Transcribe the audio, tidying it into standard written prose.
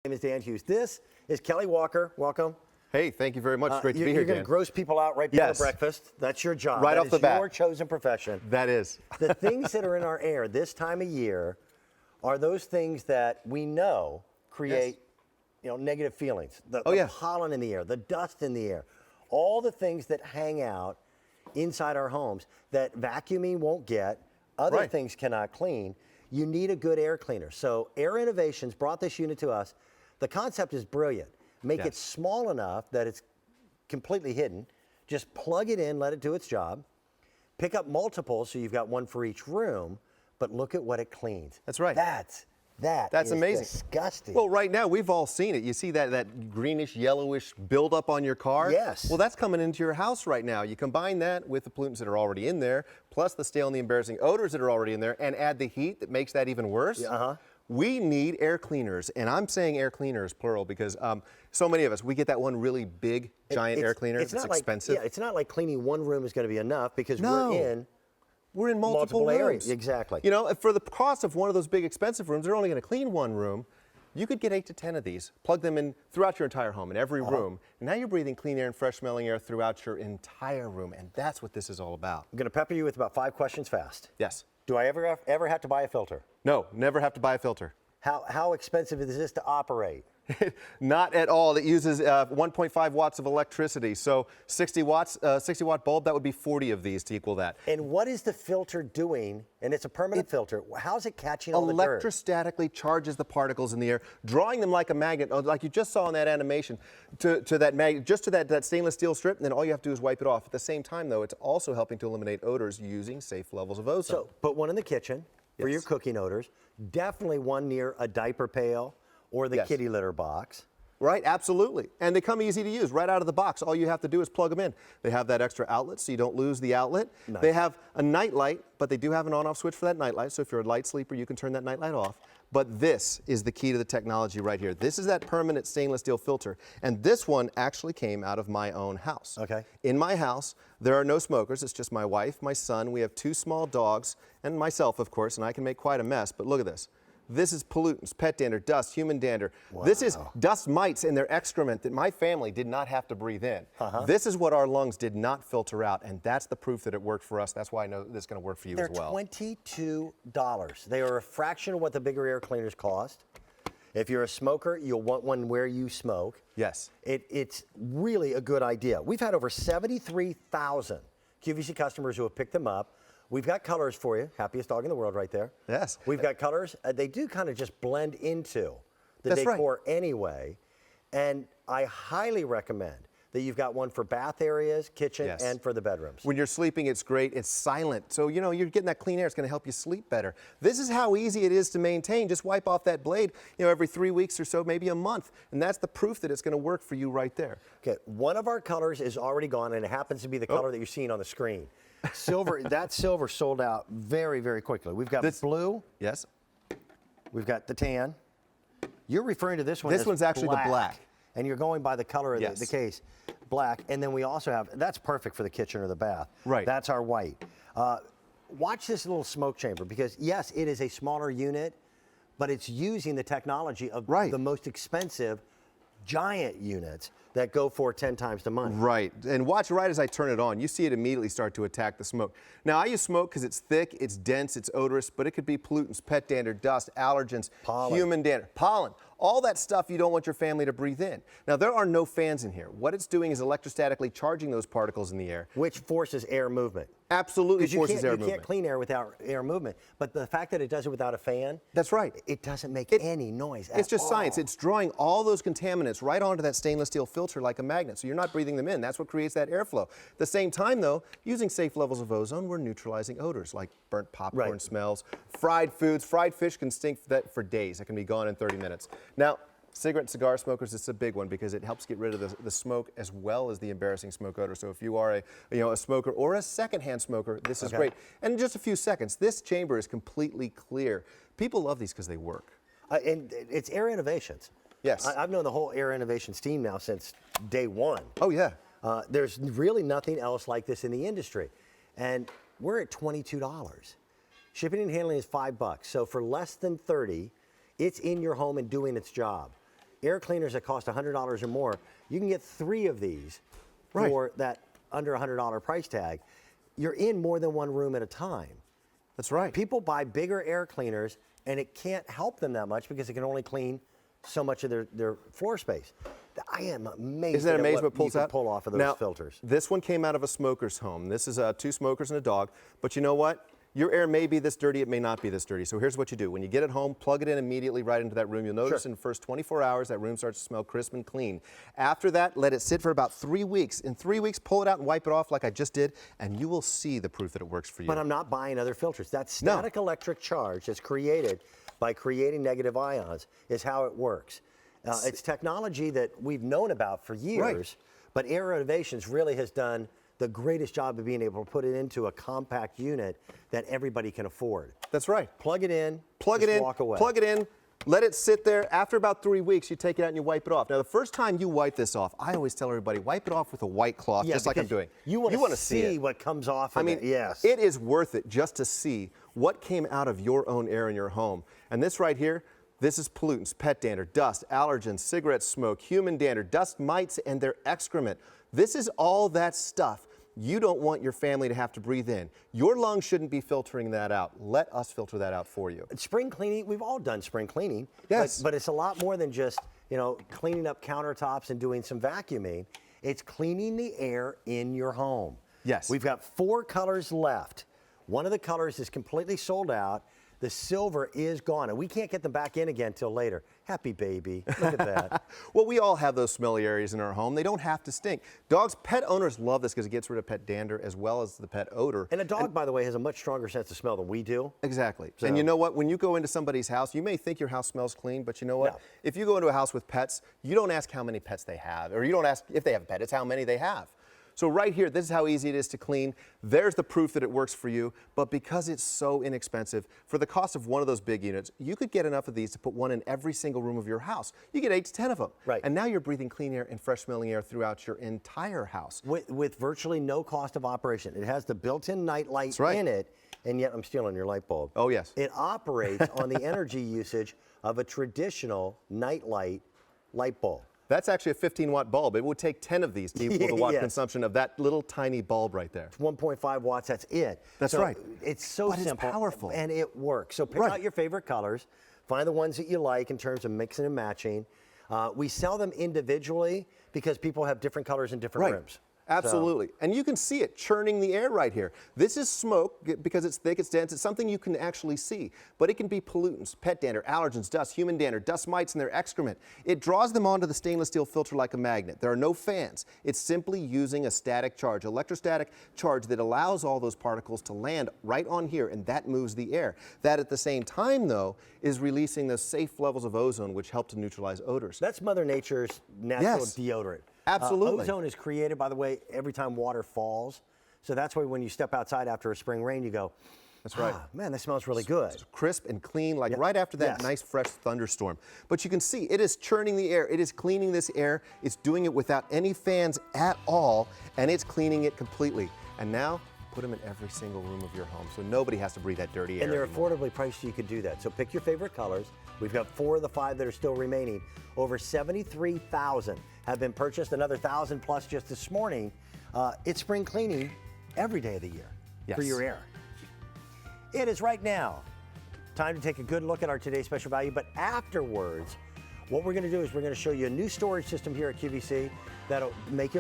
My name is Dan Hughes. This is Kelly Walker. Welcome. Hey, thank you very much. Great to be here, You're going to Dan. gross people out right before breakfast. That's your job. Right off the bat. That is your chosen profession. That is. The things that are in our air this time of year are those things that we know create, negative feelings. The pollen in the air, the dust in the air, all the things that hang out inside our homes that vacuuming won't get, other things cannot clean. You need a good air cleaner. So Air Innovations brought this unit to us. The concept is brilliant. Make it small enough that it's completely hidden. Just plug it in, let it do its job. Pick up multiples so you've got one for each room, but look at what it cleans. That's right. That's amazing. Disgusting. Well, right now, we've all seen it. You see that greenish, yellowish buildup on your car? Yes. Well, that's coming into your house right now. You combine that with the pollutants that are already in there, plus the stale and the embarrassing odors that are already in there, and add the heat that makes that even worse. We need air cleaners, and I'm saying air cleaners, plural, because so many of us, we get that one really big, giant air cleaner. It's expensive. It's not like cleaning one room is going to be enough because we're in multiple areas. rooms. Exactly. You know, for the cost of one of those big expensive rooms, they're only going to clean one room. You could get 8 to 10 of these, plug them in throughout your entire home, in every room, and now you're breathing clean air and fresh smelling air throughout your entire room, and that's what this is all about. I'm going to pepper you with about 5 questions fast. Yes. Do I ever have to buy a filter? No, never have to buy a filter. How expensive is this to operate? Not at all. It uses 1.5 watts of electricity. So 60 watts, 60 watt bulb, that would be 40 of these to equal that. And what is the filter doing? And it's a permanent filter. How's it catching all the dirt? Electrostatically charges the particles in the air, drawing them like a magnet, like you just saw in that animation, to that magnet, just to that stainless steel strip, and then all you have to do is wipe it off. At the same time, though, it's also helping to eliminate odors using safe levels of ozone. So put one in the kitchen for your cooking odors. Definitely one near a diaper pail or the kitty litter box. Right, absolutely. And they come easy to use right out of the box. All you have to do is plug them in. They have that extra outlet so you don't lose the outlet. Nice. They have a night light, but they do have an on-off switch for that night light. So if you're a light sleeper, you can turn that night light off. But this is the key to the technology right here. This is that permanent stainless steel filter. And this one actually came out of my own house. Okay. In my house, there are no smokers. It's just my wife, my son. We have 2 small dogs, and myself, of course, and I can make quite a mess. But look at this. This is pollutants, pet dander, dust, human dander. Wow. This is dust mites in their excrement that my family did not have to breathe in. This is what our lungs did not filter out, and that's the proof that it worked for us. That's why I know this is going to work for you as well. They're $22. They are a fraction of what the bigger air cleaners cost. If you're a smoker, you'll want one where you smoke. Yes. It's really a good idea. We've had over 73,000 QVC customers who have picked them up. We've got colors for you. Happiest dog in the world right there. Yes. We've got colors. They do kind of just blend into the decor anyway. And I highly recommend that you've got one for bath areas, kitchen, and for the bedrooms. When you're sleeping, it's great. It's silent. So, you're getting that clean air. It's going to help you sleep better. This is how easy it is to maintain. Just wipe off that blade, every 3 weeks or so, maybe a month. And that's the proof that it's going to work for you right there. Okay, one of our colors is already gone, and it happens to be the color that you're seeing on the screen. Silver, that silver sold out very, very quickly. We've got blue. Yes. We've got the tan. You're referring to this one This one's actually the black. And you're going by the color of the case, black. And then we also have, that's perfect for the kitchen or the bath. Right. That's our white. Watch this little smoke chamber because, yes, it is a smaller unit, but it's using the technology of the most expensive giant units that go for 10 times the money. Right, and watch right as I turn it on. You see it immediately start to attack the smoke. Now, I use smoke because it's thick, it's dense, it's odorous, but it could be pollutants, pet dander, dust, allergens, human dander, pollen, all that stuff you don't want your family to breathe in. Now, there are no fans in here. What it's doing is electrostatically charging those particles in the air. Which forces air movement. Absolutely forces air movement. You can't clean air without air movement, but the fact that it does it without a fan, that's right. It doesn't make any noise at all. It's just science. It's drawing all those contaminants right onto that stainless steel filter like a magnet, so you're not breathing them in. That's what creates that airflow. At the same time, though, using safe levels of ozone, we're neutralizing odors like burnt popcorn smells, fried foods. Fried fish can stink for days. It can be gone in 30 minutes. Now, cigarette and cigar smokers, it's a big one because it helps get rid of the smoke as well as the embarrassing smoke odor. So if you are a smoker or a secondhand smoker, this is great. And in just a few seconds, this chamber is completely clear. People love these because they work. And it's Air Innovations. Yes. I've known the whole Air Innovations team now since day one. Oh, yeah. There's really nothing else like this in the industry. And we're at $22. Shipping and handling is $5. So for less than $30, it's in your home and doing its job. air cleaners that cost $100 or more, you can get 3 of these for that under $100 price tag. You're in more than one room at a time. That's right. People buy bigger air cleaners, and it can't help them that much because it can only clean so much of their floor space. I am amazed. Isn't that at amazing what what pulls you can out? pull off of those Now, filters. This one came out of a smoker's home. This is 2 smokers and a dog. But you know what? Your air may be this dirty, it may not be this dirty. So here's what you do. When you get it home, plug it in immediately right into that room. You'll notice in the first 24 hours that room starts to smell crisp and clean. After that, let it sit for about 3 weeks. In 3 weeks, pull it out and wipe it off like I just did, and you will see the proof that it works for you. But I'm not buying other filters. That static electric charge that's created by creating negative ions is how it works. It's technology that we've known about for years, but Air Innovations really has done the greatest job of being able to put it into a compact unit that everybody can afford. That's right. Plug it in, walk away. Plug it in, let it sit there. After about 3 weeks, you take it out and you wipe it off. Now, the first time you wipe this off, I always tell everybody, wipe it off with a white cloth, just like I'm doing. You want to see what comes off of it, yes. It is worth it just to see what came out of your own air in your home. And this right here, this is pollutants, pet dander, dust, allergens, cigarette smoke, human dander, dust mites, and their excrement. This is all that stuff you don't want your family to have to breathe in. Your lungs shouldn't be filtering that out. Let us filter that out for you. Spring cleaning, we've all done spring cleaning. Yes. But it's a lot more than just, cleaning up countertops and doing some vacuuming. It's cleaning the air in your home. Yes. We've got 4 colors left. One of the colors is completely sold out. The silver is gone, and we can't get them back in again till later. Happy baby, look at that. Well, we all have those smelly areas in our home. They don't have to stink. Dogs, pet owners love this because it gets rid of pet dander as well as the pet odor. And a dog, by the way, has a much stronger sense of smell than we do. Exactly. So. And you know what? When you go into somebody's house, you may think your house smells clean, but you know what? No. If you go into a house with pets, you don't ask how many pets they have, or you don't ask if they have a pet, it's how many they have. So right here, this is how easy it is to clean. There's the proof that it works for you, but because it's so inexpensive, for the cost of one of those big units, you could get enough of these to put one in every single room of your house. You get 8 to 10 of them. Right. And now you're breathing clean air and fresh smelling air throughout your entire house. With virtually no cost of operation. It has the built-in Nightlight in it, and yet I'm stealing your light bulb. Oh, yes. It operates on the energy usage of a traditional Nightlight light bulb. That's actually a 15-watt bulb. It would take 10 of these to equal the watt consumption of that little tiny bulb right there. It's 1.5 watts, that's it. That's right. It's so simple. It's powerful. And it works. So pick out your favorite colors. Find the ones that you like in terms of mixing and matching. We sell them individually because people have different colors in different rooms. Absolutely. And you can see it churning the air right here. This is smoke because it's thick, it's dense. It's something you can actually see. But it can be pollutants, pet dander, allergens, dust, human dander, dust mites, and their excrement. It draws them onto the stainless steel filter like a magnet. There are no fans. It's simply using a static charge, electrostatic charge that allows all those particles to land right on here, and that moves the air. That at the same time, though, is releasing those safe levels of ozone which help to neutralize odors. That's Mother Nature's natural deodorant. Absolutely. Ozone is created, by the way, every time water falls. So that's why when you step outside after a spring rain, you go, that's right. Man, that smells really good. It's crisp and clean, like right after that nice fresh thunderstorm. But you can see it is churning the air. It is cleaning this air. It's doing it without any fans at all, and it's cleaning it completely. And now, put them in every single room of your home so nobody has to breathe that dirty air And they're anymore. affordably priced so you could do that. So pick your favorite colors. We've got 4 of the 5 that are still remaining. Over 73,000 have been purchased, another 1,000 plus just this morning. It's spring cleaning every day of the year for your air. It is right now time to take a good look at our today's special value, but afterwards, what we're going to do is we're going to show you a new storage system here at QVC that'll make your